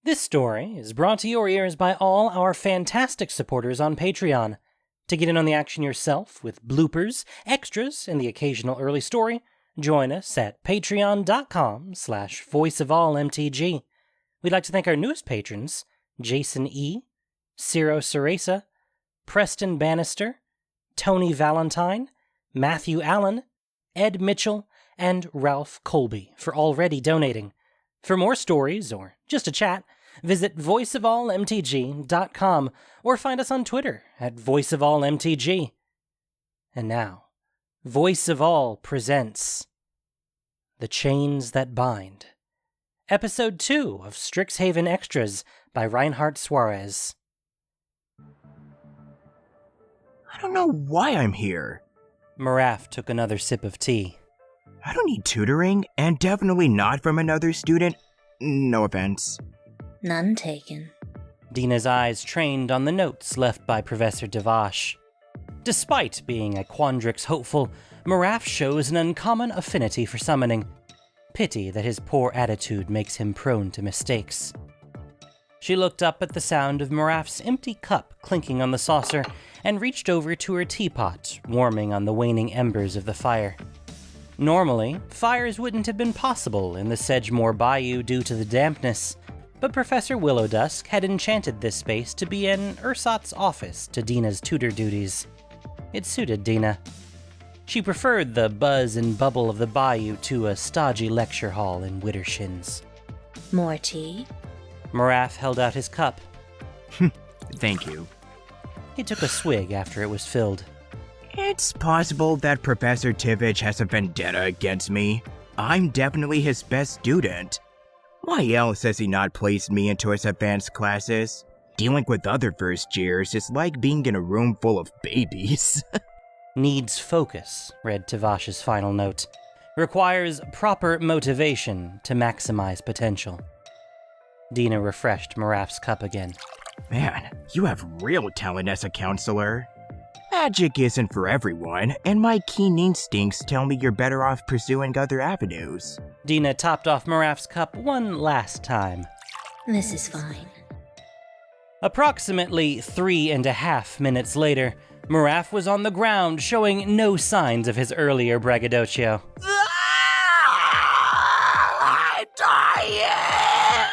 This story is brought to your ears by all our fantastic supporters on Patreon. To get in on the action yourself with bloopers, extras, and the occasional early story, join us at patreon.com/voiceofallmtg. We'd like to thank our newest patrons, Jason E., Ciro Ceresa, Preston Bannister, Tony Valentine, Matthew Allen, Ed Mitchell, and Ralph Colby for already donating. For more stories or just a chat, visit voiceofallmtg.com or find us on Twitter at voiceofallmtg. And now, Voice of All presents The Chains That Bind, Episode 2 of Strixhaven Extras by Reinhardt Suarez. I don't know why I'm here. Maraf took another sip of tea. I don't need tutoring, and definitely not from another student. No offense. None taken. Dina's eyes trained on the notes left by Professor Devash. Despite being a Quandrix hopeful, Maraf shows an uncommon affinity for summoning. Pity that his poor attitude makes him prone to mistakes. She looked up at the sound of Maraf's empty cup clinking on the saucer and reached over to her teapot, warming on the waning embers of the fire. Normally, fires wouldn't have been possible in the Sedgemoor Bayou due to the dampness, but Professor Willowdusk had enchanted this space to be an ersatz office to Dina's tutor duties. It suited Dina. She preferred the buzz and bubble of the bayou to a stodgy lecture hall in Widdershins. More tea? Maraf held out his cup. Thank you. He took a swig after it was filled. It's possible that Professor Tivich has a vendetta against me. I'm definitely his best student. Why else has he not placed me into his advanced classes? Dealing with other first years is like being in a room full of babies. Needs focus, read Tavash's final note. Requires proper motivation to maximize potential. Dina refreshed Maraf's cup again. Man, you have real talent as a counselor. Magic isn't for everyone, and my keen instincts tell me you're better off pursuing other avenues. Dina topped off Maraf's cup one last time. This is fine. Approximately 3.5 minutes later, Maraf was on the ground, showing no signs of his earlier braggadocio. I'm dying!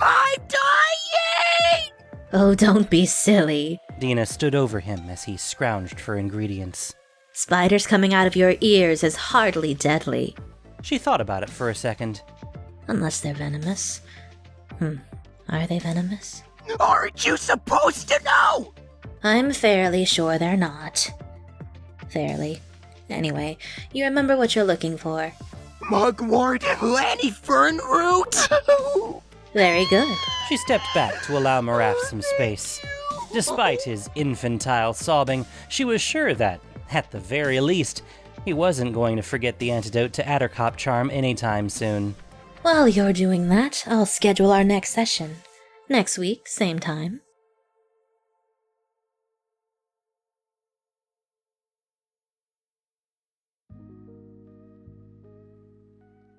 I'm dying! Oh, don't be silly. Dina stood over him as he scrounged for ingredients. Spiders coming out of your ears is hardly deadly. She thought about it for a second. Unless they're venomous. Are they venomous? Aren't you supposed to know? I'm fairly sure they're not. Fairly. Anyway, you remember what you're looking for. Mugwort Lanny Fern Root! Very good. She stepped back to allow Maraf some space. Despite his infantile sobbing, she was sure that, at the very least, he wasn't going to forget the antidote to Addercop charm anytime soon. While you're doing that, I'll schedule our next session. Next week, same time.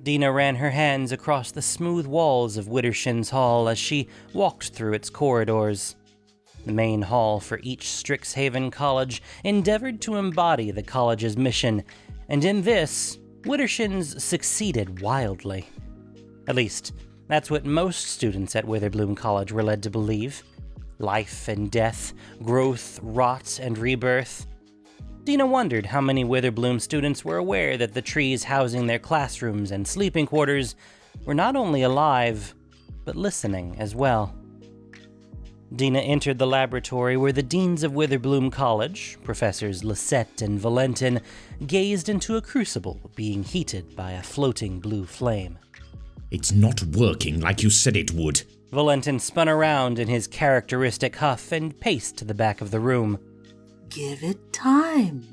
Dina ran her hands across the smooth walls of Widdershins Hall as she walked through its corridors. The main hall for each Strixhaven college endeavored to embody the college's mission, and in this, Widdershins succeeded wildly. At least, that's what most students at Witherbloom College were led to believe. Life and death, growth, rot, and rebirth. Dina wondered how many Witherbloom students were aware that the trees housing their classrooms and sleeping quarters were not only alive, but listening as well. Dina entered the laboratory where the deans of Witherbloom College, Professors Lisette and Valentin, gazed into a crucible being heated by a floating blue flame. It's not working like you said it would. Valentin spun around in his characteristic huff and paced to the back of the room. Give it time.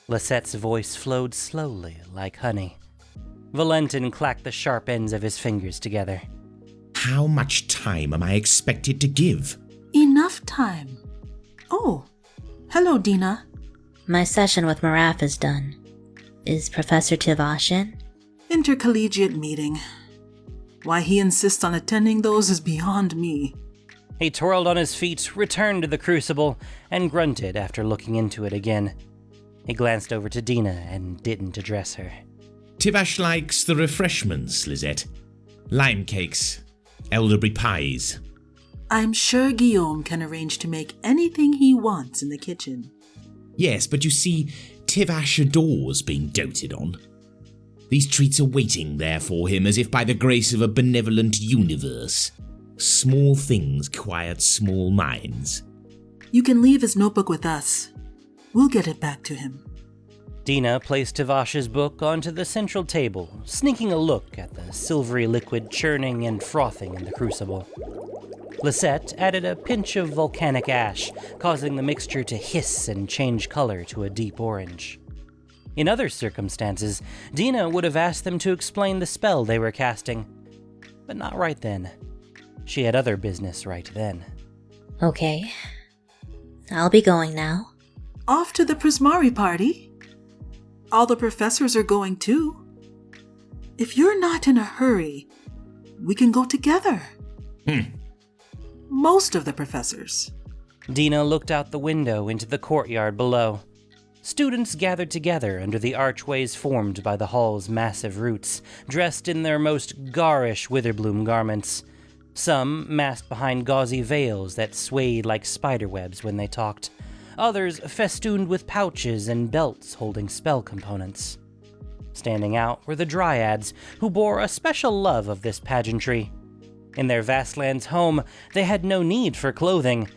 Lisette's voice flowed slowly, like honey. Valentin clacked the sharp ends of his fingers together. How much time am I expected to give? Enough time. Oh, hello, Dina. My session with Maraf is done. Is Professor Tivash in? Intercollegiate meeting. Why he insists on attending those is beyond me. He twirled on his feet, returned to the crucible, and grunted after looking into it again. He glanced over to Dina and didn't address her. Tivash likes the refreshments, Lizette. Lime cakes, elderberry pies. I'm sure Guillaume can arrange to make anything he wants in the kitchen. Yes, but you see, Tivash adores being doted on. These treats are waiting there for him as if by the grace of a benevolent universe. Small things quiet small minds. You can leave his notebook with us. We'll get it back to him. Dina placed Tivash's book onto the central table, sneaking a look at the silvery liquid churning and frothing in the crucible. Lisette added a pinch of volcanic ash, causing the mixture to hiss and change color to a deep orange. In other circumstances, Dina would have asked them to explain the spell they were casting, but not right then. She had other business right then. Okay. I'll be going now. Off to the Prismari party? All the professors are going too. If you're not in a hurry, we can go together. Most of the professors. Dina looked out the window into the courtyard below. Students gathered together under the archways formed by the hall's massive roots, dressed in their most garish Witherbloom garments. Some masked behind gauzy veils that swayed like spiderwebs when they talked. Others festooned with pouches and belts holding spell components. Standing out were the dryads, who bore a special love of this pageantry. In their Vastlands home, they had no need for clothing,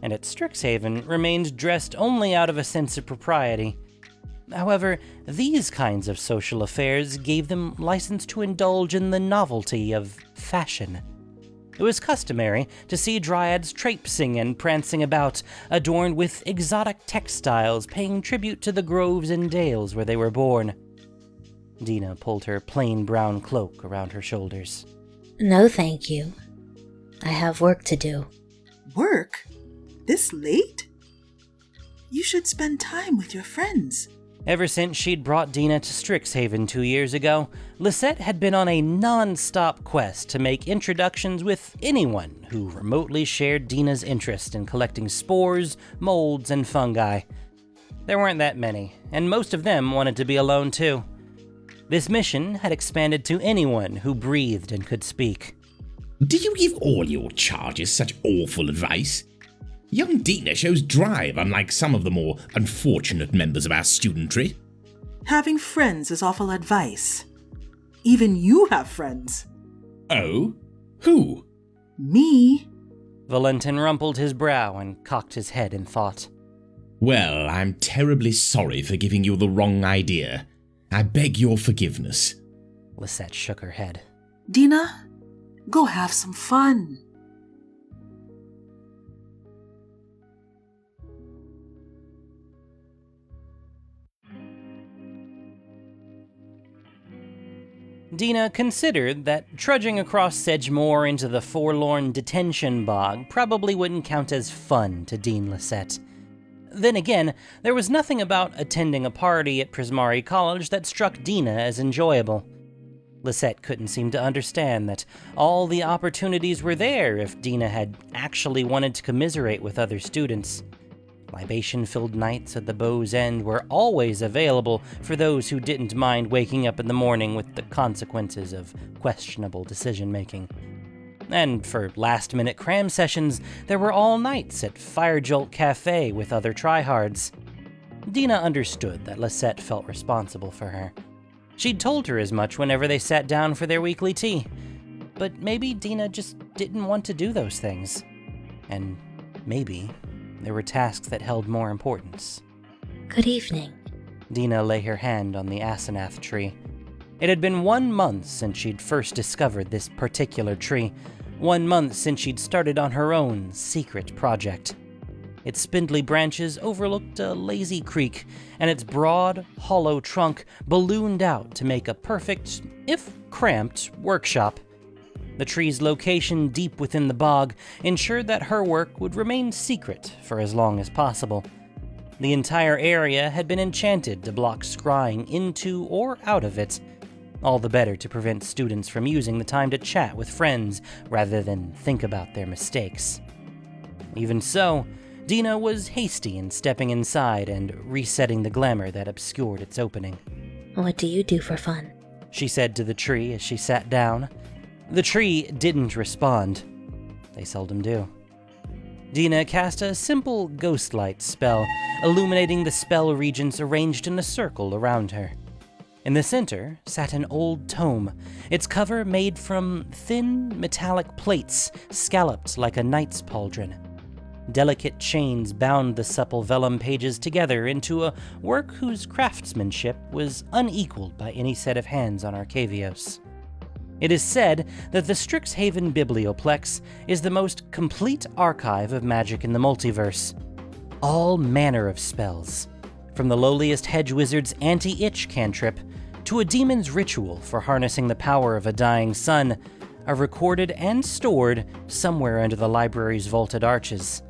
and at Strixhaven remained dressed only out of a sense of propriety. However, these kinds of social affairs gave them license to indulge in the novelty of fashion. It was customary to see dryads traipsing and prancing about, adorned with exotic textiles paying tribute to the groves and dales where they were born. Dina pulled her plain brown cloak around her shoulders. No, thank you. I have work to do. Work? This late? You should spend time with your friends. Ever since she'd brought Dina to Strixhaven 2 years ago, Lisette had been on a non-stop quest to make introductions with anyone who remotely shared Dina's interest in collecting spores, molds, and fungi. There weren't that many, and most of them wanted to be alone too. This mission had expanded to anyone who breathed and could speak. Did you give all your charges such awful advice? Young Dina shows drive, unlike some of the more unfortunate members of our studentry. Having friends is awful advice. Even you have friends. Oh? Who? Me? Valentin rumpled his brow and cocked his head in thought. Well, I'm terribly sorry for giving you the wrong idea. I beg your forgiveness. Lisette shook her head. Dina, go have some fun. Dina considered that trudging across Sedgemoor into the forlorn detention bog probably wouldn't count as fun to Dean Lisette. Then again, there was nothing about attending a party at Prismari College that struck Dina as enjoyable. Lisette couldn't seem to understand that all the opportunities were there if Dina had actually wanted to commiserate with other students. Libation-filled nights at the Bow's End were always available for those who didn't mind waking up in the morning with the consequences of questionable decision-making. And for last-minute cram sessions, there were all nights at Firejolt Cafe with other tryhards. Dina understood that Lisette felt responsible for her. She'd told her as much whenever they sat down for their weekly tea. But maybe Dina just didn't want to do those things. And maybe there were tasks that held more importance. Good evening. Dina lay her hand on the Asenath tree. It had been 1 month since she'd first discovered this particular tree. 1 month since she'd started on her own secret project. Its spindly branches overlooked a lazy creek, and its broad, hollow trunk ballooned out to make a perfect, if cramped, workshop. The tree's location deep within the bog ensured that her work would remain secret for as long as possible. The entire area had been enchanted to block scrying into or out of it. all the better to prevent students from using the time to chat with friends rather than think about their mistakes. Even so, Dina was hasty in stepping inside and resetting the glamour that obscured its opening. What do you do for fun? She said to the tree as she sat down. The tree didn't respond. They seldom do. Dina cast a simple ghost light spell, illuminating the spell regions arranged in a circle around her. In the center sat an old tome, its cover made from thin metallic plates scalloped like a knight's pauldron. Delicate chains bound the supple vellum pages together into a work whose craftsmanship was unequaled by any set of hands on Arcavios. It is said that the Strixhaven Biblioplex is the most complete archive of magic in the multiverse. All manner of spells, from the lowliest hedge wizard's anti-itch cantrip to a demon's ritual for harnessing the power of a dying sun, are recorded and stored somewhere under the library's vaulted arches.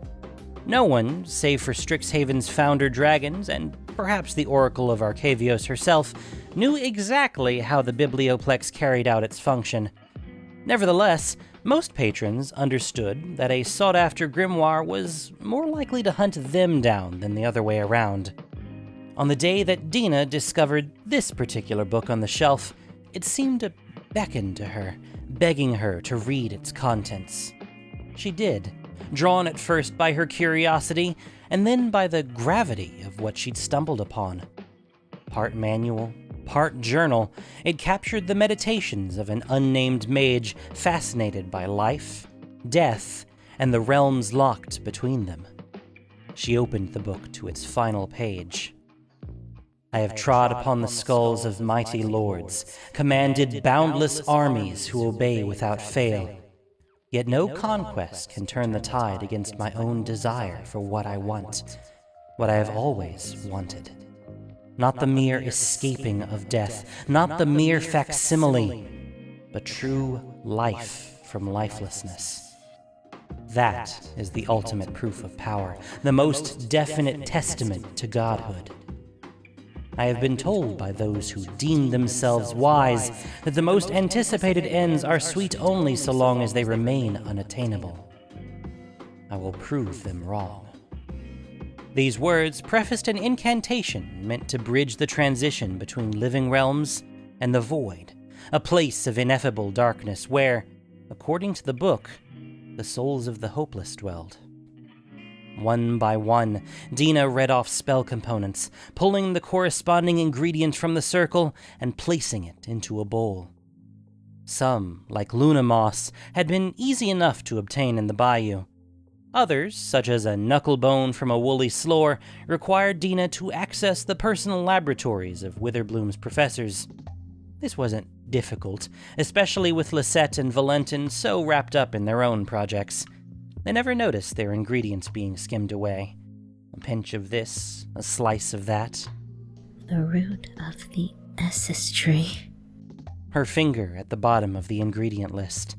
No one, save for Strixhaven's founder dragons and perhaps the Oracle of Arcavios herself, knew exactly how the Biblioplex carried out its function. Nevertheless, most patrons understood that a sought-after grimoire was more likely to hunt them down than the other way around. On the day that Dina discovered this particular book on the shelf, it seemed to beckon to her, begging her to read its contents. She did, drawn at first by her curiosity, and then by the gravity of what she'd stumbled upon. Part manual, part journal, it captured the meditations of an unnamed mage fascinated by life, death, and the realms locked between them. She opened the book to its final page. I have trod upon the skulls of mighty lords, commanded boundless armies who obey without fail. Yet no conquest can turn the tide against my own desire for what I want, what I have always wanted. Not the mere escaping of death, not the mere facsimile, but true life from lifelessness. That is the ultimate proof of power, the most definite testament to godhood. I have been told by those who deem themselves wise that the most anticipated ends are sweet only so long as they remain unattainable. I will prove them wrong. These words prefaced an incantation meant to bridge the transition between living realms and the void, a place of ineffable darkness where, according to the book, the souls of the hopeless dwelled. One by one, Dina read off spell components, pulling the corresponding ingredient from the circle and placing it into a bowl. Some, like Luna moss, had been easy enough to obtain in the bayou. Others, such as a knucklebone from a woolly sloor, required Dina to access the personal laboratories of Witherbloom's professors. This wasn't difficult, especially with Lisette and Valentin so wrapped up in their own projects. They never noticed their ingredients being skimmed away. A pinch of this, a slice of that. The root of the Essus tree. Her finger at the bottom of the ingredient list.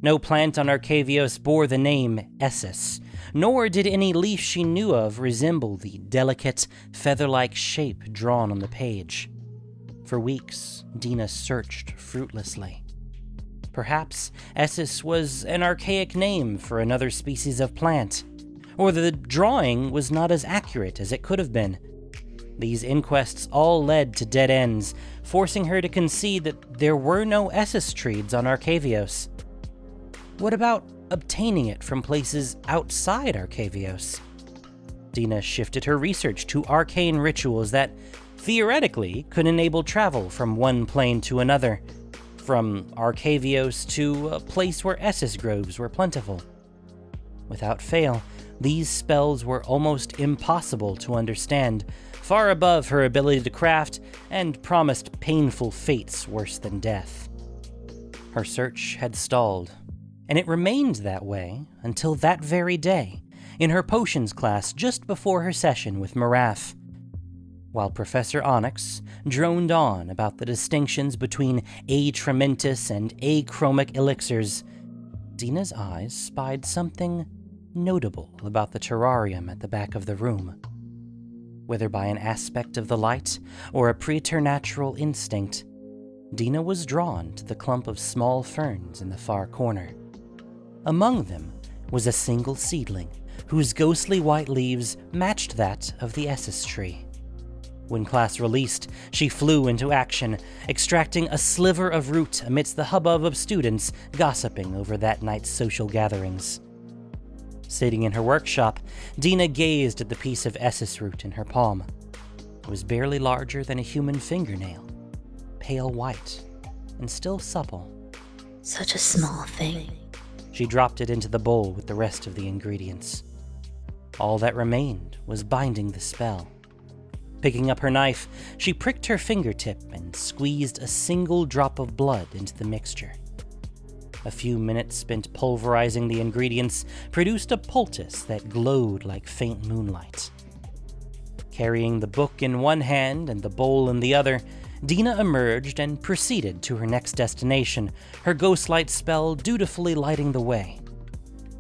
No plant on Arcavios bore the name Essus, nor did any leaf she knew of resemble the delicate, feather-like shape drawn on the page. For weeks, Dina searched fruitlessly. Perhaps Essus was an archaic name for another species of plant, or the drawing was not as accurate as it could have been. These inquests all led to dead ends, forcing her to concede that there were no Essus trees on Arcavios. What about obtaining it from places outside Arcavios? Dina shifted her research to arcane rituals that, theoretically, could enable travel from one plane to another, from Arcavios to a place where Essus groves were plentiful. Without fail, these spells were almost impossible to understand, far above her ability to craft, and promised painful fates worse than death. Her search had stalled, and it remained that way until that very day, in her potions class just before her session with Maraf. While Professor Onyx droned on about the distinctions between atrementis and achromic elixirs, Dina's eyes spied something notable about the terrarium at the back of the room. Whether by an aspect of the light or a preternatural instinct, Dina was drawn to the clump of small ferns in the far corner. Among them was a single seedling whose ghostly white leaves matched that of the Essus tree. When class released, she flew into action, extracting a sliver of root amidst the hubbub of students gossiping over that night's social gatherings. Sitting in her workshop, Dina gazed at the piece of Essus root in her palm. It was barely larger than a human fingernail, pale white, and still supple. Such a small thing. She dropped it into the bowl with the rest of the ingredients. All that remained was binding the spell. Picking up her knife, she pricked her fingertip and squeezed a single drop of blood into the mixture. A few minutes spent pulverizing the ingredients produced a poultice that glowed like faint moonlight. Carrying the book in one hand and the bowl in the other, Dina emerged and proceeded to her next destination, her ghostlight spell dutifully lighting the way.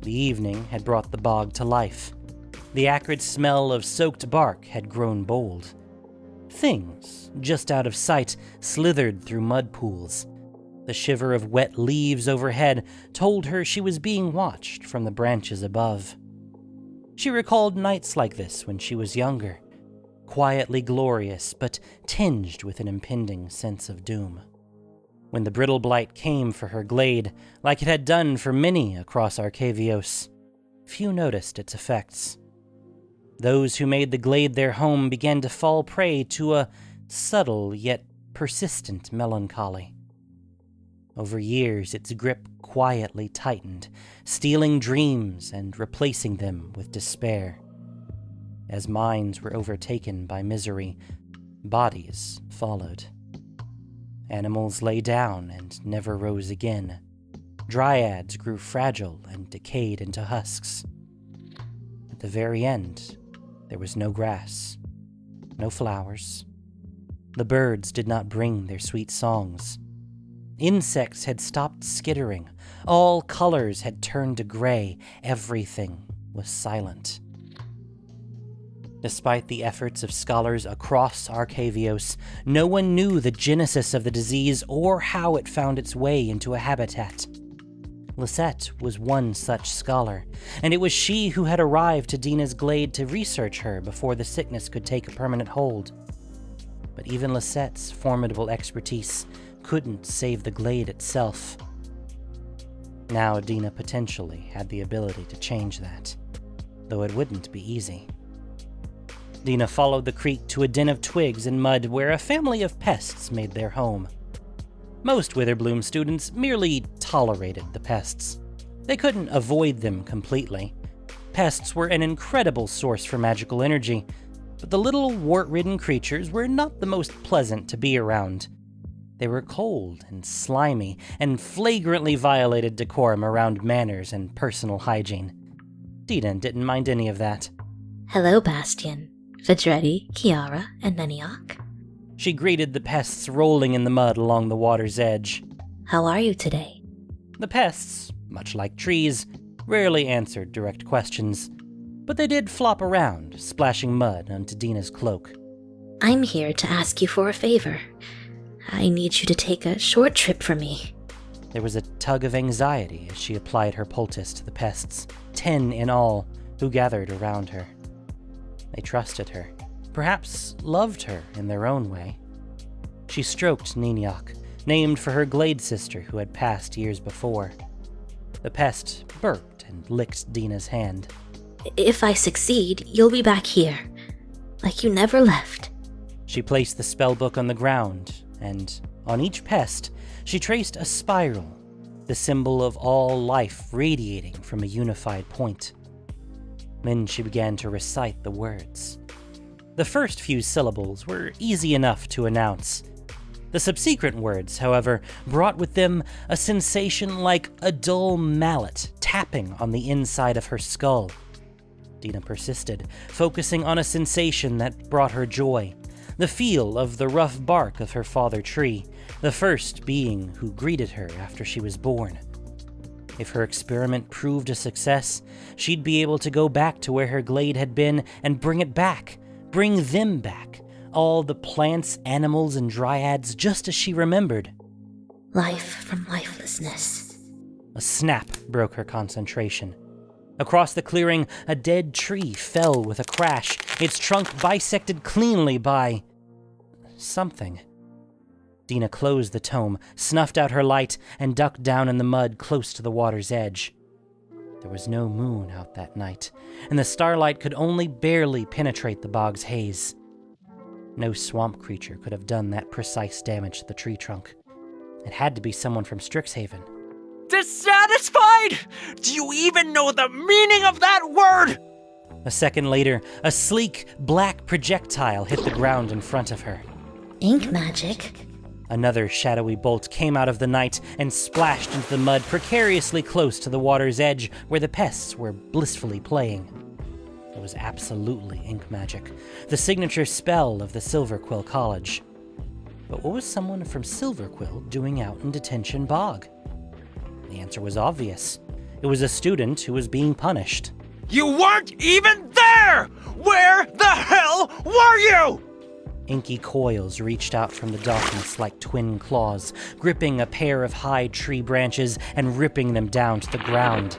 The evening had brought the bog to life. The acrid smell of soaked bark had grown bold. Things, just out of sight, slithered through mud pools. The shiver of wet leaves overhead told her she was being watched from the branches above. She recalled nights like this when she was younger, quietly glorious but tinged with an impending sense of doom. When the brittle blight came for her glade, like it had done for many across Arcavios, few noticed its effects. Those who made the glade their home began to fall prey to a subtle yet persistent melancholy. Over years, its grip quietly tightened, stealing dreams and replacing them with despair. As minds were overtaken by misery, bodies followed. Animals lay down and never rose again. Dryads grew fragile and decayed into husks. At the very end, there was no grass, no flowers. The birds did not bring their sweet songs. Insects had stopped skittering. All colors had turned to gray. Everything was silent. Despite the efforts of scholars across Arcavios, no one knew the genesis of the disease or how it found its way into a habitat. Lisette was one such scholar, and it was she who had arrived to Dina's glade to research her before the sickness could take a permanent hold. But even Lisette's formidable expertise couldn't save the glade itself. Now Dina potentially had the ability to change that, though it wouldn't be easy. Dina followed the creek to a den of twigs and mud where a family of pests made their home. Most Witherbloom students merely tolerated the pests. They couldn't avoid them completely. Pests were an incredible source for magical energy, but the little wart-ridden creatures were not the most pleasant to be around. They were cold and slimy, and flagrantly violated decorum around manners and personal hygiene. Dina didn't mind any of that. Hello, Bastian, Vedredi, Kiara, and Neniok. She greeted the pests rolling in the mud along the water's edge. How are you today? The pests, much like trees, rarely answered direct questions, but they did flop around, splashing mud onto Dina's cloak. I'm here to ask you for a favor. I need you to take a short trip for me. There was a tug of anxiety as she applied her poultice to the pests, 10 in all, who gathered around her. They trusted her, perhaps loved her in their own way. She stroked Neniok, named for her glade sister who had passed years before. The pest burped and licked Dina's hand. If I succeed, you'll be back here, like you never left. She placed the spellbook on the ground, and on each pest, she traced a spiral, the symbol of all life radiating from a unified point. Then she began to recite the words. The first few syllables were easy enough to announce. The subsequent words, however, brought with them a sensation like a dull mallet tapping on the inside of her skull. Dina persisted, focusing on a sensation that brought her joy. The feel of the rough bark of her father tree, the first being who greeted her after she was born. If her experiment proved a success, she'd be able to go back to where her glade had been and bring it back, bring them back, all the plants, animals, and dryads just as she remembered. Life from lifelessness. A snap broke her concentration. Across the clearing, a dead tree fell with a crash, its trunk bisected cleanly by something. Dina closed the tome, snuffed out her light, and ducked down in the mud close to the water's edge. There was no moon out that night, and the starlight could only barely penetrate the bog's haze. No swamp creature could have done that precise damage to the tree trunk. It had to be someone from Strixhaven. Dissatisfied? Do you even know the meaning of that word? A second later, a sleek, black projectile hit the ground in front of her. Ink magic? Another shadowy bolt came out of the night and splashed into the mud precariously close to the water's edge where the pests were blissfully playing. It was absolutely ink magic, the signature spell of the Silverquill College. But what was someone from Silverquill doing out in Detention Bog? The answer was obvious. It was a student who was being punished. You weren't even there! Where the hell were you? Inky coils reached out from the darkness like twin claws, gripping a pair of high tree branches and ripping them down to the ground.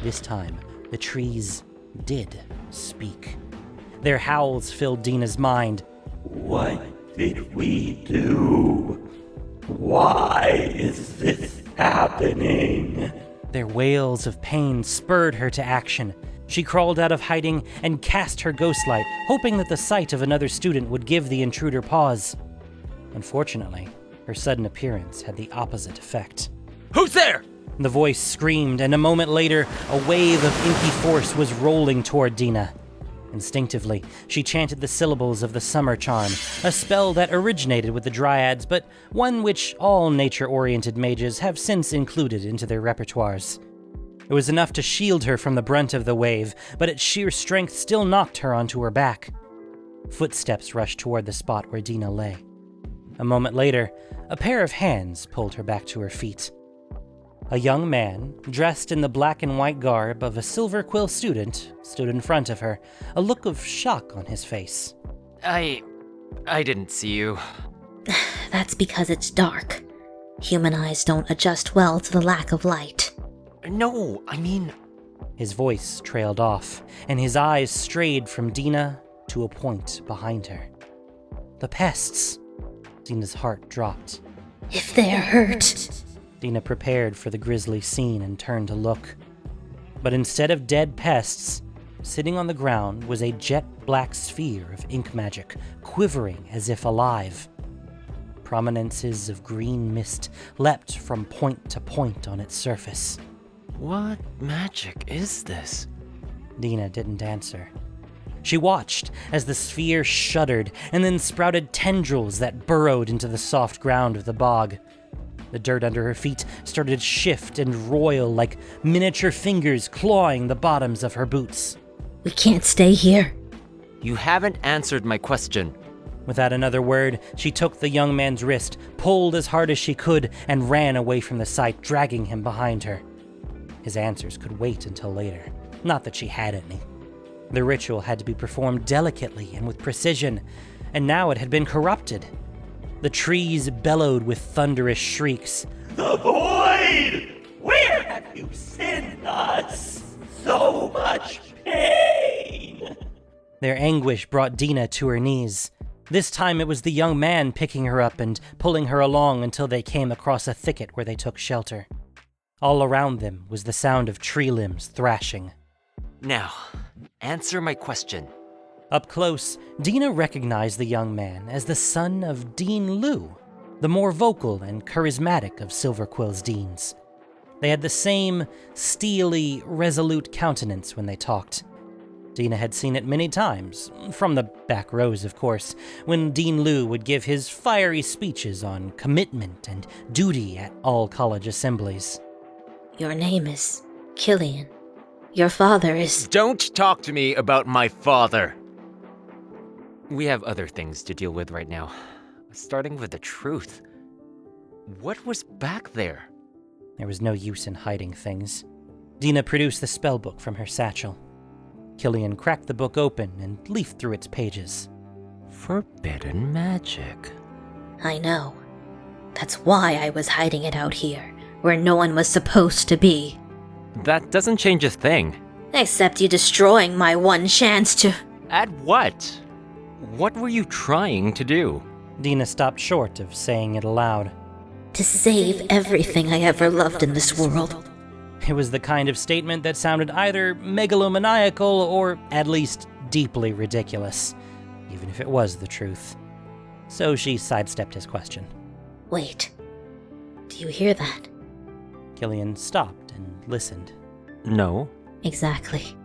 This time, the trees did speak. Their howls filled Dina's mind. What did we do? Why is this happening? Their wails of pain spurred her to action. She crawled out of hiding and cast her ghostlight, hoping that the sight of another student would give the intruder pause. Unfortunately, her sudden appearance had the opposite effect. Who's there? The voice screamed, and a moment later, a wave of inky force was rolling toward Dina. Instinctively, she chanted the syllables of the Summer Charm, a spell that originated with the Dryads, but one which all nature-oriented mages have since included into their repertoires. It was enough to shield her from the brunt of the wave, but its sheer strength still knocked her onto her back. Footsteps rushed toward the spot where Dina lay. A moment later, a pair of hands pulled her back to her feet. A young man, dressed in the black and white garb of a Silverquill student, stood in front of her, a look of shock on his face. I didn't see you. That's because it's dark. Human eyes don't adjust well to the lack of light. No, I mean... His voice trailed off, and his eyes strayed from Dina to a point behind her. The pests. Dina's heart dropped. If they're hurt... Dina prepared for the grisly scene and turned to look. But instead of dead pests, sitting on the ground was a jet-black sphere of ink magic, quivering as if alive. Prominences of green mist leapt from point to point on its surface. What magic is this? Dina didn't answer. She watched as the sphere shuddered and then sprouted tendrils that burrowed into the soft ground of the bog. The dirt under her feet started to shift and roil like miniature fingers clawing the bottoms of her boots. We can't stay here. You haven't answered my question. Without another word, she took the young man's wrist, pulled as hard as she could, and ran away from the sight, dragging him behind her. His answers could wait until later. Not that she had any. The ritual had to be performed delicately and with precision, and now it had been corrupted. The trees bellowed with thunderous shrieks. The void! Where have you sent us? So much pain! Their anguish brought Dina to her knees. This time it was the young man picking her up and pulling her along until they came across a thicket where they took shelter. All around them was the sound of tree limbs thrashing. Now, answer my question. Up close, Dina recognized the young man as the son of Dean Liu, the more vocal and charismatic of Silverquill's deans. They had the same steely, resolute countenance when they talked. Dina had seen it many times, from the back rows, of course, when Dean Liu would give his fiery speeches on commitment and duty at all college assemblies. Your name is Killian. Your father is... Don't talk to me about my father! We have other things to deal with right now. Starting with the truth. What was back there? There was no use in hiding things. Dina produced the spellbook from her satchel. Killian cracked the book open and leafed through its pages. Forbidden magic. I know. That's why I was hiding it out here, where no one was supposed to be. That doesn't change a thing. Except you destroying my one chance to... At what? What were you trying to do? Dina stopped short of saying it aloud. To save everything I ever loved in this world. It was the kind of statement that sounded either megalomaniacal or at least deeply ridiculous, even if it was the truth. So she sidestepped his question. Wait, do you hear that? Killian stopped and listened. No. Exactly.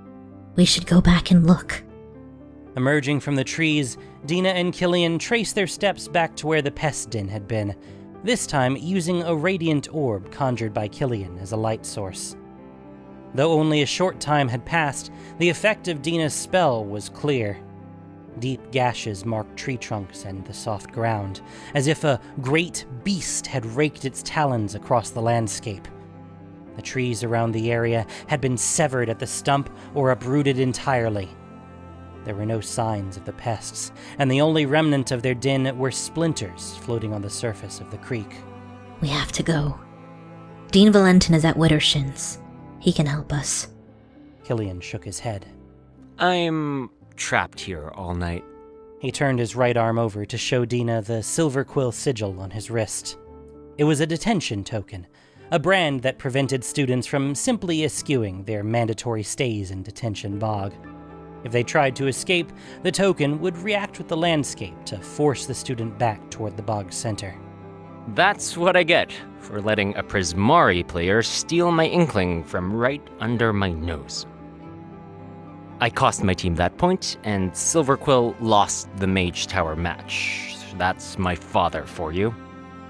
We should go back and look. Emerging from the trees, Dina and Killian traced their steps back to where the pest den had been, this time using a radiant orb conjured by Killian as a light source. Though only a short time had passed, the effect of Dina's spell was clear. Deep gashes marked tree trunks and the soft ground, as if a great beast had raked its talons across the landscape. The trees around the area had been severed at the stump or uprooted entirely. There were no signs of the pests, and the only remnant of their den were splinters floating on the surface of the creek. We have to go. Dean Valentin is at Widdershins. He can help us. Killian shook his head. I'm trapped here all night. He turned his right arm over to show Dina the silver quill sigil on his wrist. It was a detention token, a brand that prevented students from simply eschewing their mandatory stays in detention bog. If they tried to escape, the token would react with the landscape to force the student back toward the bog's center. That's what I get for letting a Prismari player steal my inkling from right under my nose. I cost my team that point, and Silverquill lost the Mage Tower match. That's my father for you.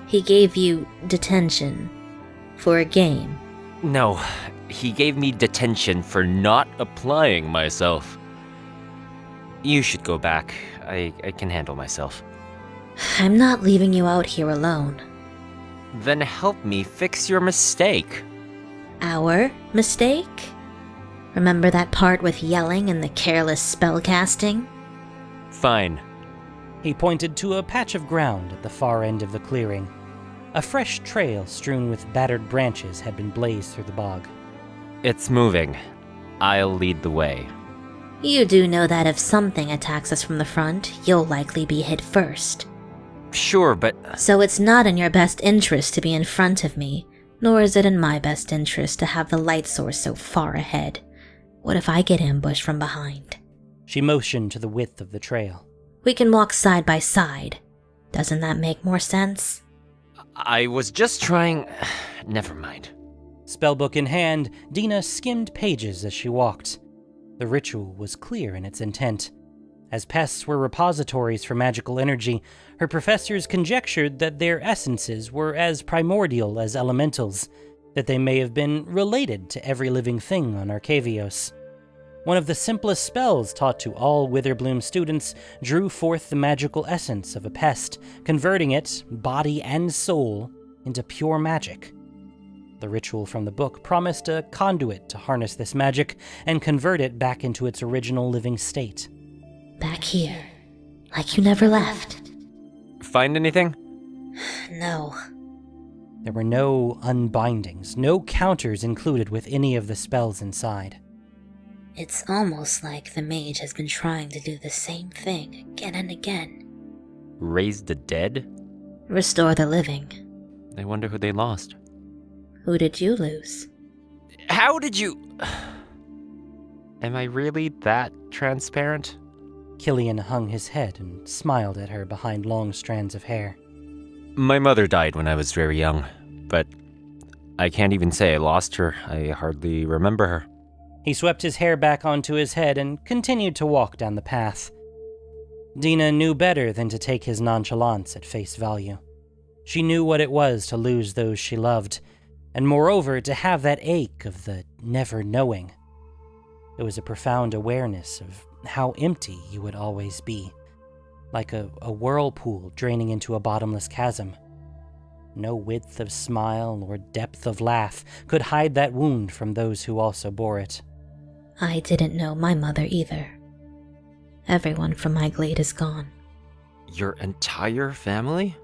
He gave you detention for a game. No, he gave me detention for not applying myself. You should go back. I can handle myself. I'm not leaving you out here alone. Then help me fix your mistake. Our mistake? Remember that part with yelling and the careless spellcasting? Fine. He pointed to a patch of ground at the far end of the clearing. A fresh trail strewn with battered branches had been blazed through the bog. It's moving. I'll lead the way. You do know that if something attacks us from the front, you'll likely be hit first. Sure, but... So it's not in your best interest to be in front of me, nor is it in my best interest to have the light source so far ahead. What if I get ambushed from behind? She motioned to the width of the trail. We can walk side by side. Doesn't that make more sense? I was just trying... Never mind. Spellbook in hand, Dina skimmed pages as she walked. The ritual was clear in its intent. As pests were repositories for magical energy, her professors conjectured that their essences were as primordial as elementals, that they may have been related to every living thing on Arcavios. One of the simplest spells taught to all Witherbloom students drew forth the magical essence of a pest, converting it, body and soul, into pure magic. The ritual from the book promised a conduit to harness this magic and convert it back into its original living state. Back here, like you never left. Find anything? No. There were no unbindings, no counters included with any of the spells inside. It's almost like the mage has been trying to do the same thing again and again. Raise the dead? Restore the living. I wonder who they lost. Who did you lose? How did you... Am I really that transparent? Killian hung his head and smiled at her behind long strands of hair. My mother died when I was very young, but I can't even say I lost her. I hardly remember her. He swept his hair back onto his head and continued to walk down the path. Dina knew better than to take his nonchalance at face value. She knew what it was to lose those she loved, and moreover to have that ache of the never knowing. It was a profound awareness of how empty you would always be, like a whirlpool draining into a bottomless chasm. No width of smile or depth of laugh could hide that wound from those who also bore it. I didn't know my mother either. Everyone from my glade is gone. Your entire family?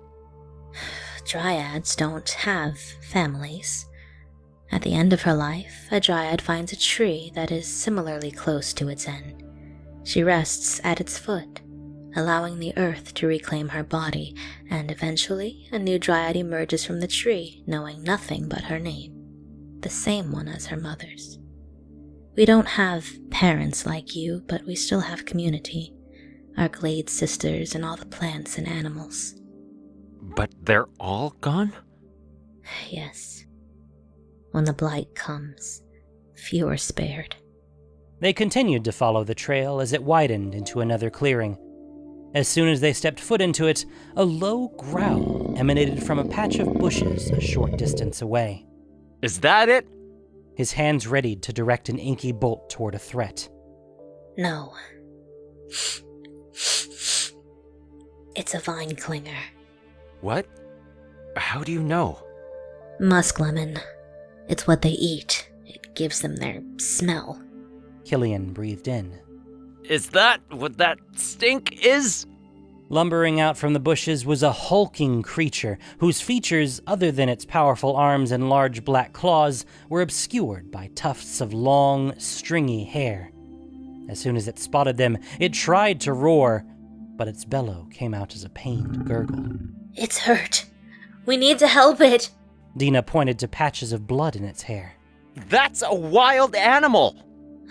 Dryads don't have families. At the end of her life, a dryad finds a tree that is similarly close to its end. She rests at its foot, allowing the earth to reclaim her body, and eventually a new dryad emerges from the tree, knowing nothing but her name, the same one as her mother's. We don't have parents like you, but we still have community, our glade sisters and all the plants and animals. But they're all gone? Yes. When the blight comes, few are spared. They continued to follow the trail as it widened into another clearing. As soon as they stepped foot into it, a low growl emanated from a patch of bushes a short distance away. Is that it? His hands readied to direct an inky bolt toward a threat. No. It's a vine clinger. What? How do you know? Musk lemon. It's what they eat. It gives them their smell. Killian breathed in. Is that what that stink is? Lumbering out from the bushes was a hulking creature whose features, other than its powerful arms and large black claws, were obscured by tufts of long, stringy hair. As soon as it spotted them, it tried to roar, but its bellow came out as a pained gurgle. It's hurt. We need to help it. Dina pointed to patches of blood in its hair. That's a wild animal!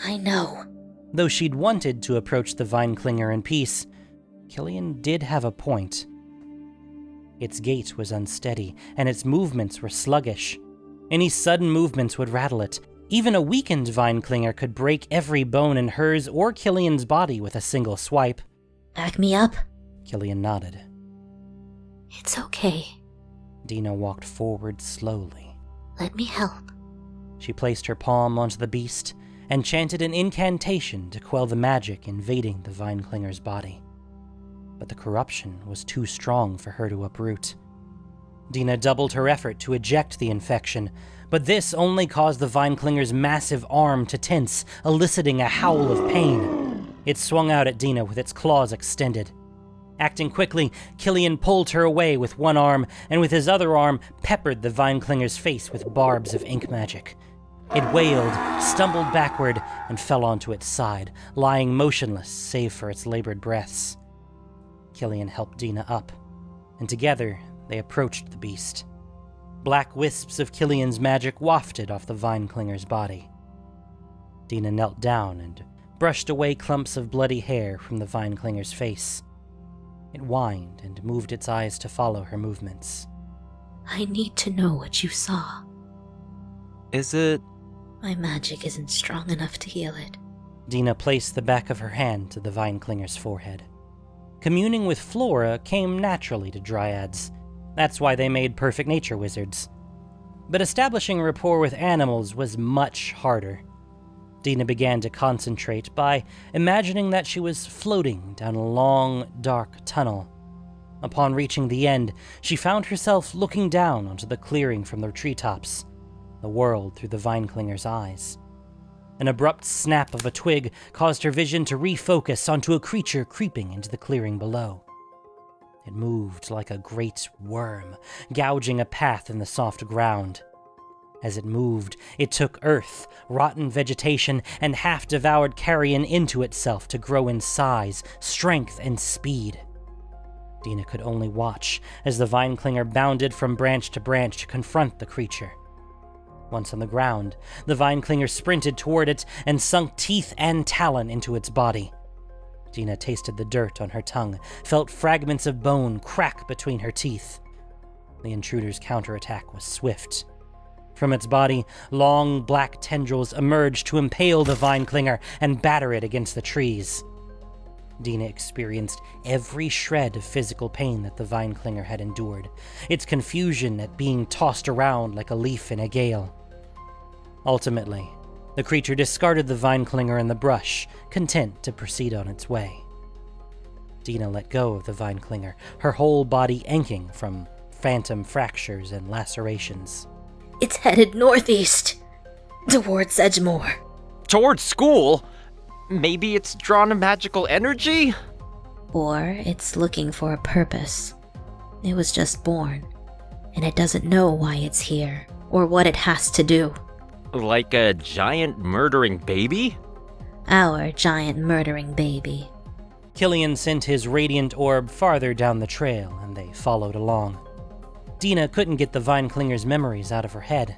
I know. Though she'd wanted to approach the vine clinger in peace, Killian did have a point. Its gait was unsteady, and its movements were sluggish. Any sudden movements would rattle it. Even a weakened vine clinger could break every bone in hers or Killian's body with a single swipe. Back me up. Killian nodded. It's okay. Dina walked forward slowly. Let me help. She placed her palm onto the beast and chanted an incantation to quell the magic invading the vine clinger's body. But the corruption was too strong for her to uproot. Dina doubled her effort to eject the infection, but this only caused the vine clinger's massive arm to tense, eliciting a howl of pain. It swung out at Dina with its claws extended. Acting quickly, Killian pulled her away with one arm, and with his other arm peppered the vine clinger's face with barbs of ink magic. It wailed, stumbled backward, and fell onto its side, lying motionless save for its labored breaths. Killian helped Dina up, and together they approached the beast. Black wisps of Killian's magic wafted off the vine clinger's body. Dina knelt down and brushed away clumps of bloody hair from the vine clinger's face. It whined and moved its eyes to follow her movements. I need to know what you saw. Is it... My magic isn't strong enough to heal it. Dina placed the back of her hand to the vine clinger's forehead. Communing with flora came naturally to dryads. That's why they made perfect nature wizards. But establishing rapport with animals was much harder. Dina began to concentrate by imagining that she was floating down a long, dark tunnel. Upon reaching the end, she found herself looking down onto the clearing from the treetops, the world through the vine clinger's eyes. An abrupt snap of a twig caused her vision to refocus onto a creature creeping into the clearing below. It moved like a great worm, gouging a path in the soft ground. As it moved, it took earth, rotten vegetation, and half-devoured carrion into itself to grow in size, strength, and speed. Dina could only watch as the vine clinger bounded from branch to branch to confront the creature. Once on the ground, the vine clinger sprinted toward it and sunk teeth and talon into its body. Dina tasted the dirt on her tongue, felt fragments of bone crack between her teeth. The intruder's counterattack was swift. From its body, long black tendrils emerged to impale the vine clinger and batter it against the trees. Dina experienced every shred of physical pain that the vine clinger had endured, its confusion at being tossed around like a leaf in a gale. Ultimately, the creature discarded the vine clinger in the brush, content to proceed on its way. Dina let go of the vine clinger, her whole body aching from phantom fractures and lacerations. It's headed northeast, towards Edgemore. Towards school? Maybe it's drawn a magical energy? Or it's looking for a purpose. It was just born. and it doesn't know why it's here or what it has to do. Like a giant murdering baby? Our giant murdering baby. Killian sent his radiant orb farther down the trail, and they followed along. Dina couldn't get the Vineclinger's memories out of her head.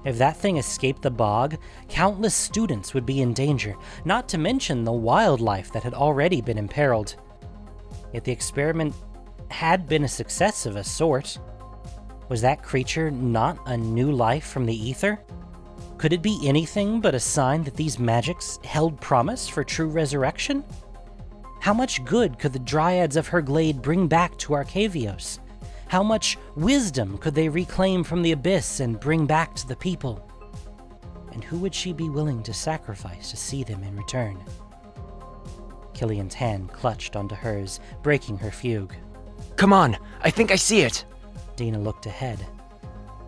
If that thing escaped the bog, countless students would be in danger, not to mention the wildlife that had already been imperiled. Yet the experiment had been a success of a sort. Was that creature not a new life from the ether? Could it be anything but a sign that these magics held promise for true resurrection? How much good could the dryads of her glade bring back to Arcavios? How much wisdom could they reclaim from the abyss and bring back to the people? And who would she be willing to sacrifice to see them in return? Killian's hand clutched onto hers, breaking her fugue. Come on, I think I see it. Dina looked ahead.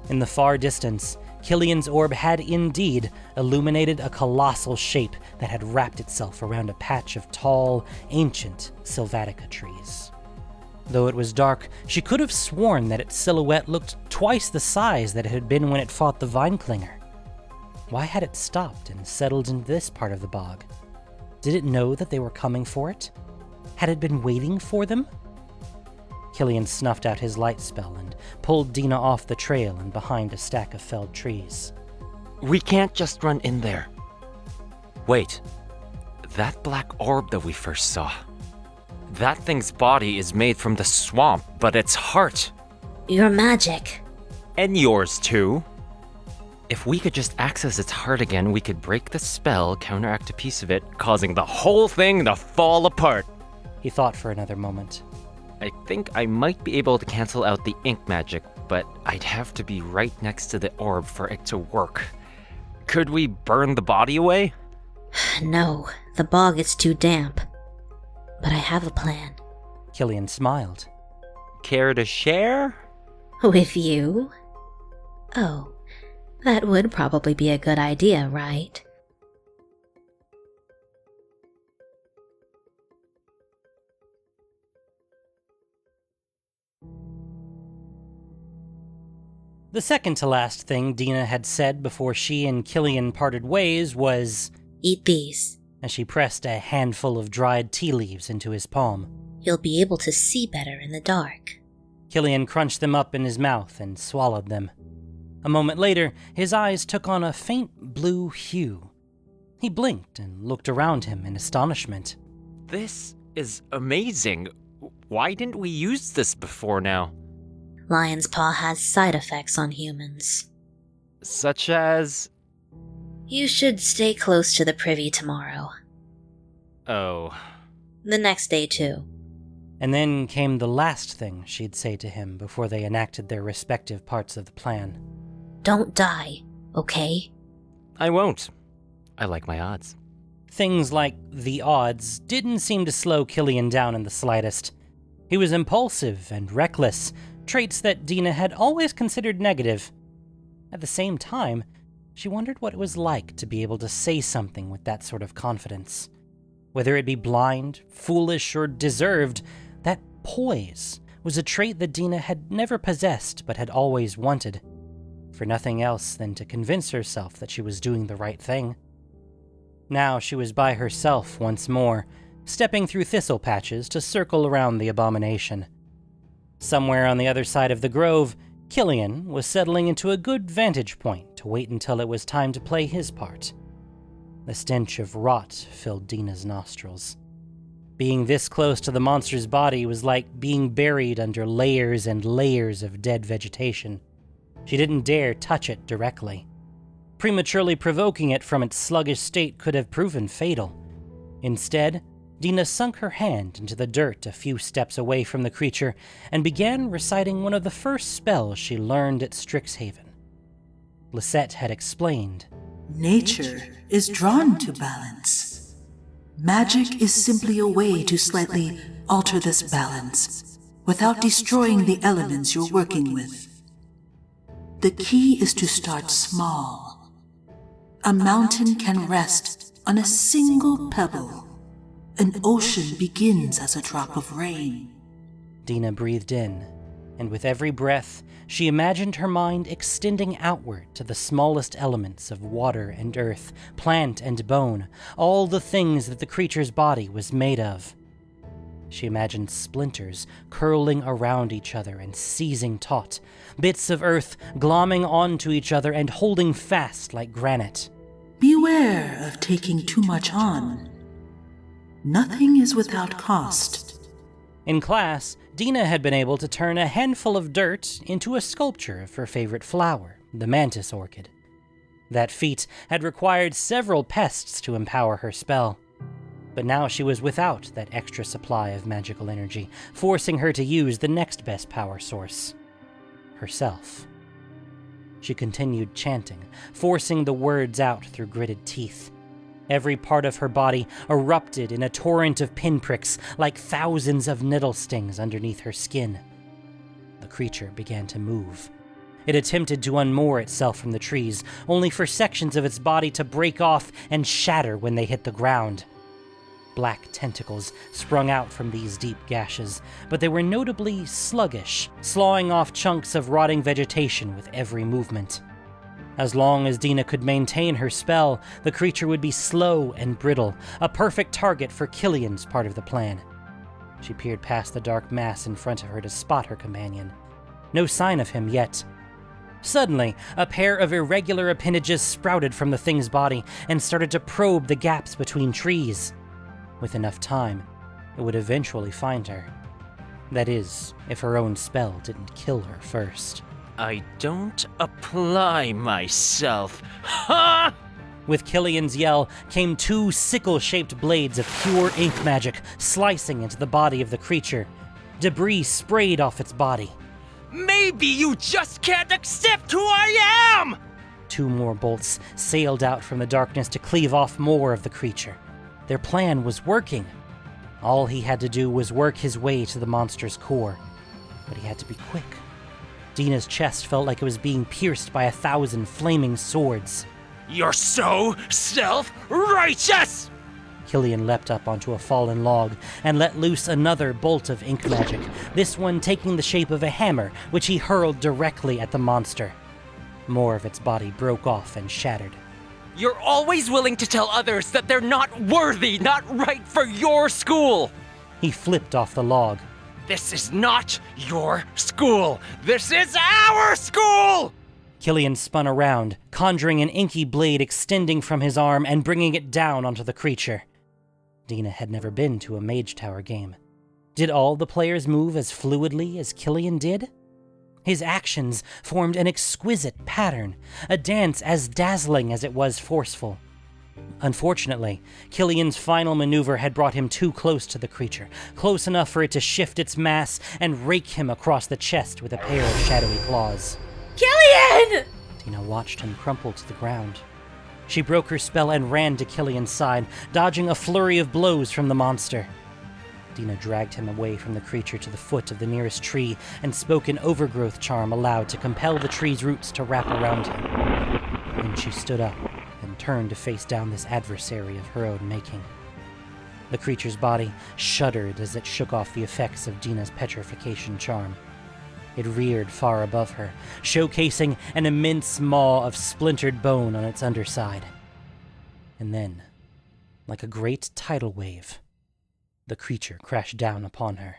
In the far distance, Killian's orb had indeed illuminated a colossal shape that had wrapped itself around a patch of tall, ancient Sylvatica trees. Though it was dark, she could have sworn that its silhouette looked twice the size that it had been when it fought the Vineclinger. Why had it stopped and settled into this part of the bog? Did it know that they were coming for it? Had it been waiting for them? Killian snuffed out his light spell and pulled Dina off the trail and behind a stack of felled trees. We can't just run in there. Wait, that black orb that we first saw. That thing's body is made from the swamp, but its heart. Your magic. And yours too. If we could just access its heart again, we could break the spell, counteract a piece of it, causing the whole thing to fall apart. He thought for another moment. I think I might be able to cancel out the ink magic, but I'd have to be right next to the orb for it to work. Could we burn the body away? No, the bog is too damp. But I have a plan. Killian smiled. Care to share? With you? Oh, that would probably be a good idea, right? The second to last thing Dina had said before she and Killian parted ways was, Eat these. As she pressed a handful of dried tea leaves into his palm. You'll be able to see better in the dark. Killian crunched them up in his mouth and swallowed them. A moment later, his eyes took on a faint blue hue. He blinked and looked around him in astonishment. This is amazing. Why didn't we use this before now? Lion's Paw has side effects on humans. Such as? You should stay close to the privy tomorrow. Oh. The next day, too. And then came the last thing she'd say to him before they enacted their respective parts of the plan. Don't die, okay? I won't. I like my odds. Things like the odds didn't seem to slow Killian down in the slightest. He was impulsive and reckless, traits that Dina had always considered negative. At the same time, she wondered what it was like to be able to say something with that sort of confidence. Whether it be blind, foolish, or deserved, that poise was a trait that Dina had never possessed but had always wanted, for nothing else than to convince herself that she was doing the right thing. Now she was by herself once more, stepping through thistle patches to circle around the abomination. Somewhere on the other side of the grove, Killian was settling into a good vantage point to wait until it was time to play his part. The stench of rot filled Dina's nostrils. Being this close to the monster's body was like being buried under layers and layers of dead vegetation. She didn't dare touch it directly. Prematurely provoking it from its sluggish state could have proven fatal. Instead, Dina sunk her hand into the dirt a few steps away from the creature and began reciting one of the first spells she learned at Strixhaven. Lisette had explained, Nature is drawn to balance. Magic is simply a way to slightly alter this balance without destroying the elements you're working with. The key is to start small. A mountain can rest on a single pebble. An ocean begins as a drop of rain. Dina breathed in and with every breath, she imagined her mind extending outward to the smallest elements of water and earth, plant and bone, all the things that the creature's body was made of. She imagined splinters curling around each other and seizing taut, bits of earth glomming onto each other and holding fast like granite. Beware of taking too much on. Nothing is without cost. In class, Dina had been able to turn a handful of dirt into a sculpture of her favorite flower, the mantis orchid. That feat had required several pests to empower her spell. But now she was without that extra supply of magical energy, forcing her to use the next best power source, herself. She continued chanting, forcing the words out through gritted teeth. Every part of her body erupted in a torrent of pinpricks, like thousands of nettle stings underneath her skin. The creature began to move. It attempted to unmoor itself from the trees, only for sections of its body to break off and shatter when they hit the ground. Black tentacles sprung out from these deep gashes, but they were notably sluggish, slawing off chunks of rotting vegetation with every movement. As long as Dina could maintain her spell, the creature would be slow and brittle, a perfect target for Killian's part of the plan. She peered past the dark mass in front of her to spot her companion. No sign of him yet. Suddenly, a pair of irregular appendages sprouted from the thing's body and started to probe the gaps between trees. With enough time, it would eventually find her. That is, if her own spell didn't kill her first. I don't apply myself. Ha! With Killian's yell came two sickle-shaped blades of pure ink magic slicing into the body of the creature. Debris sprayed off its body. Maybe you just can't accept who I am! Two more bolts sailed out from the darkness to cleave off more of the creature. Their plan was working. All he had to do was work his way to the monster's core. But he had to be quick. Dina's chest felt like it was being pierced by 1,000 flaming swords. You're so self-righteous! Killian leapt up onto a fallen log and let loose another bolt of ink magic, this one taking the shape of a hammer, which he hurled directly at the monster. More of its body broke off and shattered. You're always willing to tell others that they're not worthy, not right for your school! He flipped off the log. This is not your school! This is our school! Killian spun around, conjuring an inky blade extending from his arm and bringing it down onto the creature. Dina had never been to a Mage Tower game. Did all the players move as fluidly as Killian did? His actions formed an exquisite pattern, a dance as dazzling as it was forceful. Unfortunately, Killian's final maneuver had brought him too close to the creature, close enough for it to shift its mass and rake him across the chest with a pair of shadowy claws. Killian! Dina watched him crumple to the ground. She broke her spell and ran to Killian's side, dodging a flurry of blows from the monster. Dina dragged him away from the creature to the foot of the nearest tree and spoke an overgrowth charm aloud to compel the tree's roots to wrap around him. Then she stood up and turned to face down this adversary of her own making. The creature's body shuddered as it shook off the effects of Dina's petrification charm. It reared far above her, showcasing an immense maw of splintered bone on its underside. And then, like a great tidal wave, the creature crashed down upon her.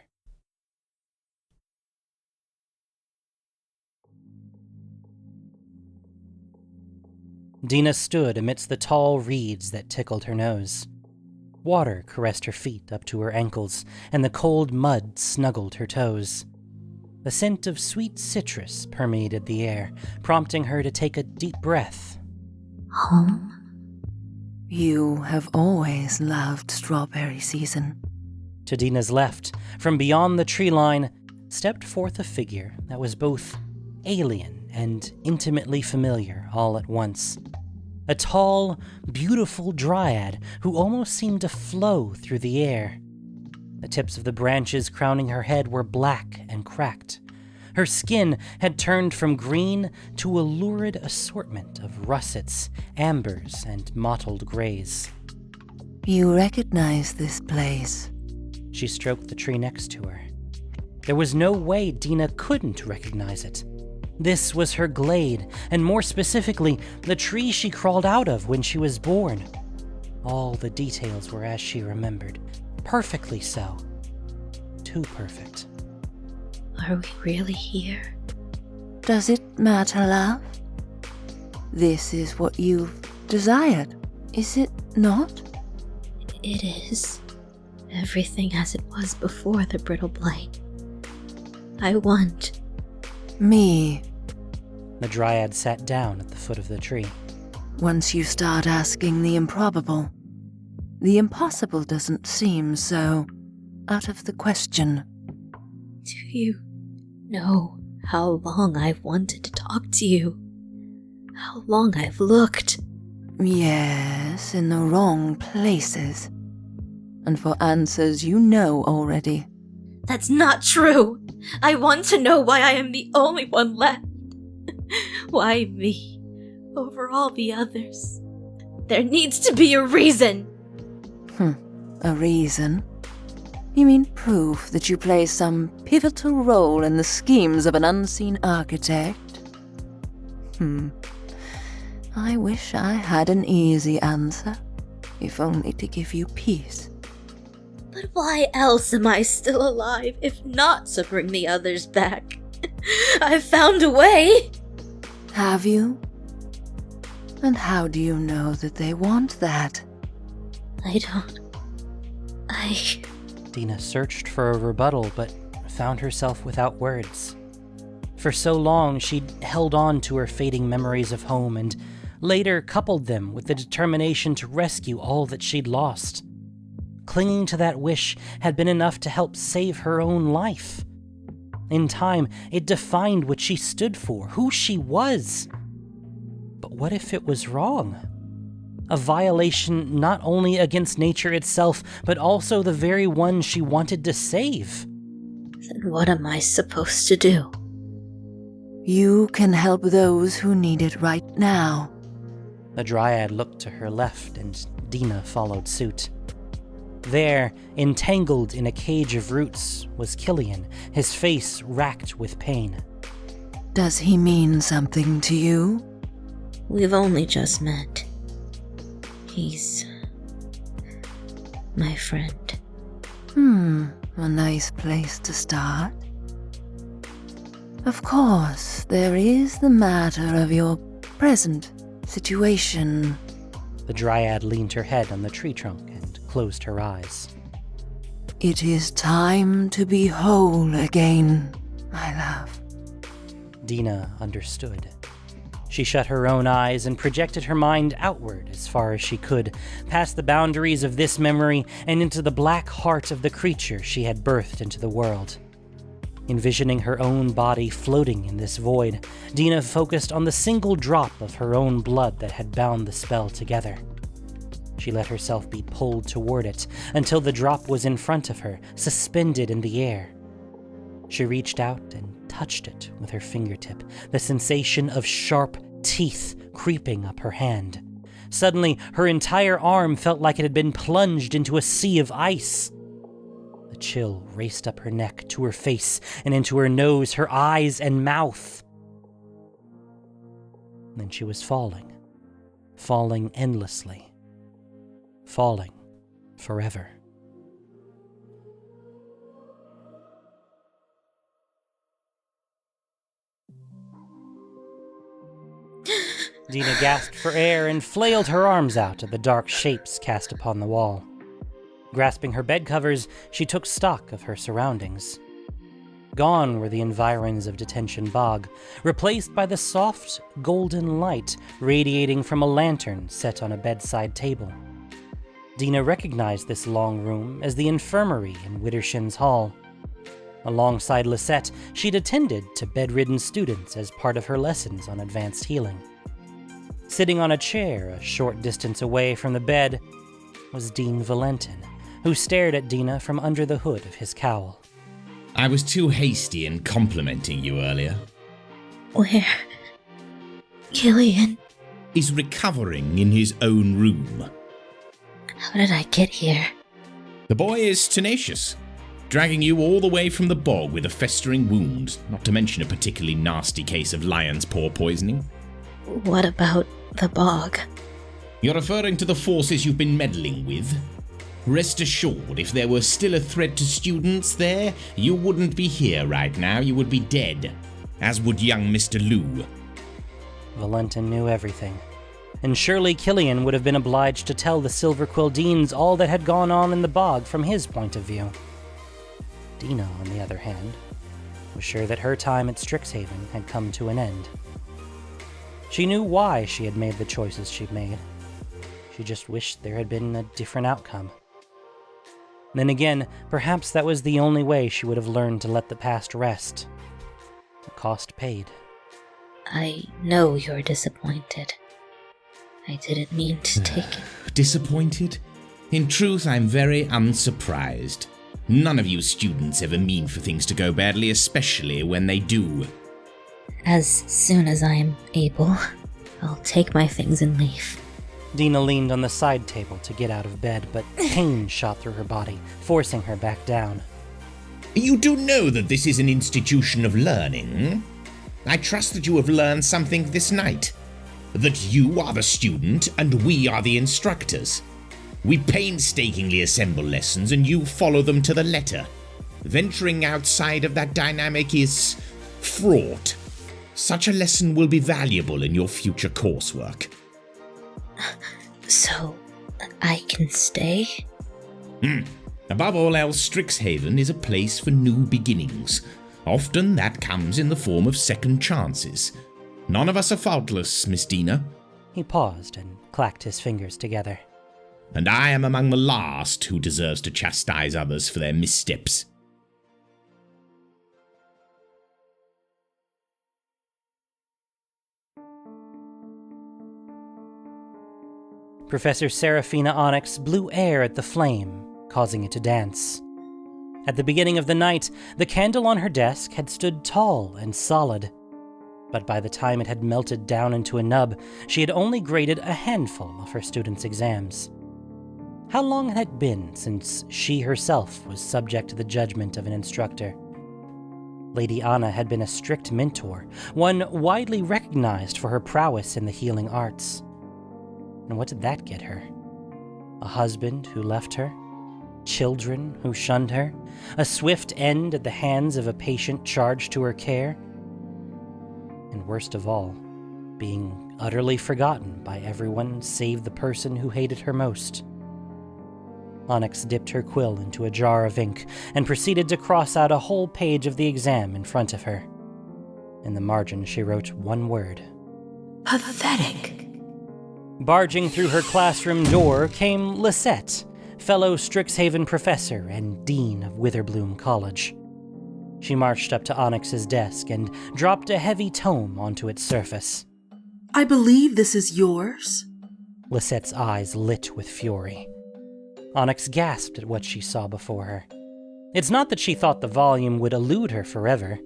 Dina stood amidst the tall reeds that tickled her nose. Water caressed her feet up to her ankles, and the cold mud snuggled her toes. A scent of sweet citrus permeated the air, prompting her to take a deep breath. Home? You have always loved strawberry season. To Dina's left, from beyond the tree line, stepped forth a figure that was both alien and intimately familiar all at once. A tall, beautiful dryad who almost seemed to flow through the air. The tips of the branches crowning her head were black and cracked. Her skin had turned from green to a lurid assortment of russets, ambers, and mottled grays. You recognize this place? She stroked the tree next to her. There was no way Dina couldn't recognize it. This was her glade, and more specifically, the tree she crawled out of when she was born. All the details were as she remembered. Perfectly so. Too perfect. Are we really here? Does it matter, love? This is what you've desired, is it not? It is. Everything as it was before the brittle blight. I want... Me. The dryad sat down at the foot of the tree. Once you start asking the improbable, the impossible doesn't seem so out of the question. Do you know how long I've wanted to talk to you? How long I've looked? Yes, in the wrong places. And for answers you know already. That's not true! I want to know why I am the only one left. Why me, over all the others? There needs to be a reason! A reason? You mean proof that you play some pivotal role in the schemes of an unseen architect? I wish I had an easy answer, if only to give you peace. But why else am I still alive, if not to bring the others back? I've found a way! Have you? And how do you know that they want that? Dina searched for a rebuttal, but found herself without words. For so long, she'd held on to her fading memories of home and later coupled them with the determination to rescue all that she'd lost. Clinging to that wish had been enough to help save her own life. In time, it defined what she stood for, who she was. But what if it was wrong? A violation not only against nature itself, but also the very one she wanted to save. Then what am I supposed to do? You can help those who need it right now. The dryad looked to her left, and Dina followed suit. There, entangled in a cage of roots, was Killian, his face racked with pain. Does he mean something to you? We've only just met. He's... my friend. A nice place to start. Of course, there is the matter of your present situation. The dryad leaned her head on the tree trunk and closed her eyes. It is time to be whole again, my love. Dina understood. She shut her own eyes and projected her mind outward as far as she could, past the boundaries of this memory and into the black heart of the creature she had birthed into the world. Envisioning her own body floating in this void, Dina focused on the single drop of her own blood that had bound the spell together. She let herself be pulled toward it until the drop was in front of her, suspended in the air. She reached out and touched it with her fingertip, the sensation of sharp teeth creeping up her hand. Suddenly, her entire arm felt like it had been plunged into a sea of ice. A chill raced up her neck to her face and into her nose, her eyes, and mouth. Then she was falling endlessly, falling forever. Dina gasped for air and flailed her arms out at the dark shapes cast upon the wall. Grasping her bed covers, she took stock of her surroundings. Gone were the environs of Detention Bog, replaced by the soft, golden light radiating from a lantern set on a bedside table. Dina recognized this long room as the infirmary in Withershin's Hall. Alongside Lisette, she'd attended to bedridden students as part of her lessons on advanced healing. Sitting on a chair a short distance away from the bed was Dean Valentin, who stared at Dina from under the hood of his cowl. I was too hasty in complimenting you earlier. Where? Killian? He's recovering in his own room. How did I get here? The boy is tenacious. dragging you all the way from the bog with a festering wound, not to mention a particularly nasty case of lion's paw poisoning. What about the bog? You're referring to the forces you've been meddling with? Rest assured, if there were still a threat to students there, you wouldn't be here right now, you would be dead. As would young Mr. Liu. Valentin knew everything, and surely Killian would have been obliged to tell the Silver Quill Deans all that had gone on in the bog from his point of view. Dina, on the other hand, was sure that her time at Strixhaven had come to an end. She knew why she had made the choices she'd made. She just wished there had been a different outcome. Then again, perhaps that was the only way she would have learned to let the past rest. The cost paid. I know you're disappointed. I didn't mean to take it. Disappointed? In truth, I'm very unsurprised. None of you students ever mean for things to go badly, especially when they do. As soon as I'm able, I'll take my things and leave. Dina leaned on the side table to get out of bed, but pain shot through her body, forcing her back down. You do know that this is an institution of learning? I trust that you have learned something this night. That you are the student and we are the instructors. We painstakingly assemble lessons and you follow them to the letter. Venturing outside of that dynamic is fraught. Such a lesson will be valuable in your future coursework. So, I can stay? Above all else, Strixhaven is a place for new beginnings. Often that comes in the form of second chances. None of us are faultless, Miss Dina. He paused and clacked his fingers together. And I am among the last who deserves to chastise others for their missteps. Professor Seraphina Onyx blew air at the flame, causing it to dance. At the beginning of the night, the candle on her desk had stood tall and solid. But by the time it had melted down into a nub, she had only graded a handful of her students' exams. How long had it been since she herself was subject to the judgment of an instructor? Lady Anna had been a strict mentor, one widely recognized for her prowess in the healing arts. And what did that get her? A husband who left her? Children who shunned her? A swift end at the hands of a patient charged to her care? And worst of all, being utterly forgotten by everyone save the person who hated her most. Onyx dipped her quill into a jar of ink and proceeded to cross out a whole page of the exam in front of her. In the margin, she wrote one word. Pathetic. Barging through her classroom door came Lisette, fellow Strixhaven professor and dean of Witherbloom College. She marched up to Onyx's desk and dropped a heavy tome onto its surface. I believe this is yours? Lisette's eyes lit with fury. Onyx gasped at what she saw before her. It's not that she thought the volume would elude her forever.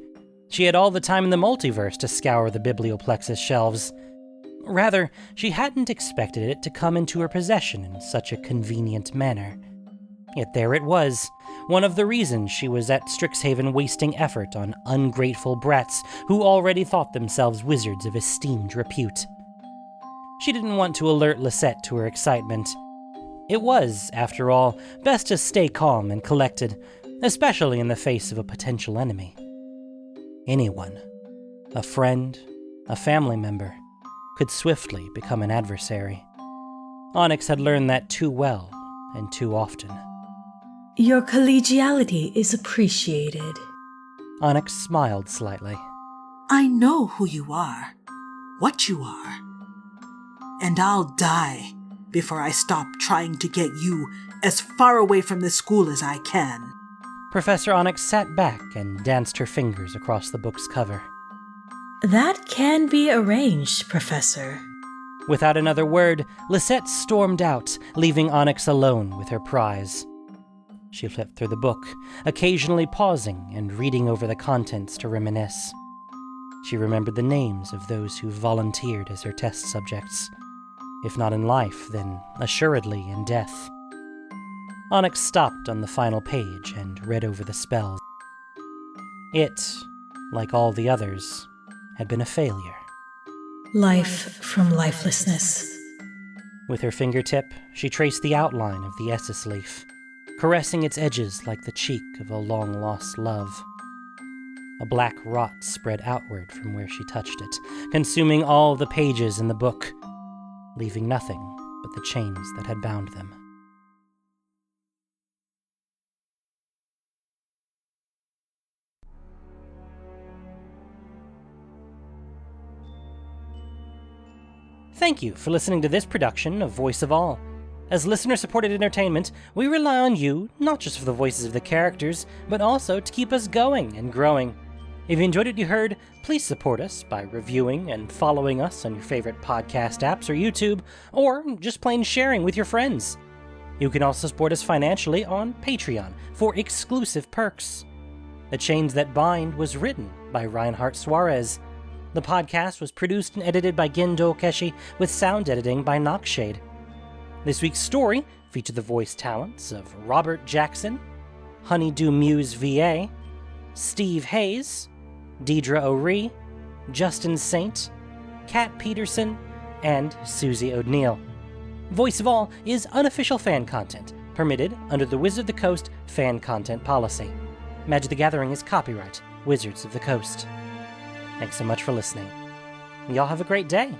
She had all the time in the multiverse to scour the biblioplex's shelves. Rather, she hadn't expected it to come into her possession in such a convenient manner. Yet there it was, one of the reasons she was at Strixhaven wasting effort on ungrateful brats who already thought themselves wizards of esteemed repute. She didn't want to alert Lisette to her excitement. It was, after all, best to stay calm and collected, especially in the face of a potential enemy. Anyone, a friend, a family member, could swiftly become an adversary. Onyx had learned that too well and too often. Your collegiality is appreciated. Onyx smiled slightly. I know who you are, what you are. And I'll die before I stop trying to get you as far away from this school as I can. Professor Onyx sat back and danced her fingers across the book's cover. That can be arranged, Professor. Without another word, Lisette stormed out, leaving Onyx alone with her prize. She flipped through the book, occasionally pausing and reading over the contents to reminisce. She remembered the names of those who volunteered as her test subjects. If not in life, then assuredly in death. Onyx stopped on the final page and read over the spells. It, like all the others, had been a failure. Life from lifelessness. With her fingertip, she traced the outline of the Essus leaf, caressing its edges like the cheek of a long-lost love. A black rot spread outward from where she touched it, consuming all the pages in the book, leaving nothing but the chains that had bound them. Thank you for listening to this production of Voice of All. As listener-supported entertainment, we rely on you not just for the voices of the characters, but also to keep us going and growing. If you enjoyed what you heard, please support us by reviewing and following us on your favorite podcast apps or YouTube, or just plain sharing with your friends. You can also support us financially on Patreon for exclusive perks. The Chains That Bind was written by Reinhard Suarez. The podcast was produced and edited by Gendo Keshi, with sound editing by Nockshade. This week's story featured the voice talents of Robert Jackson, Honeydew Muse VA, Steve Hayes, Deidre O'Ree, Justin Saint, Kat Peterson, and Susie O'Neill. Voice of All is unofficial fan content, permitted under the Wizard of the Coast fan content policy. Magic the Gathering is copyright Wizards of the Coast. Thanks so much for listening. Y'all have a great day.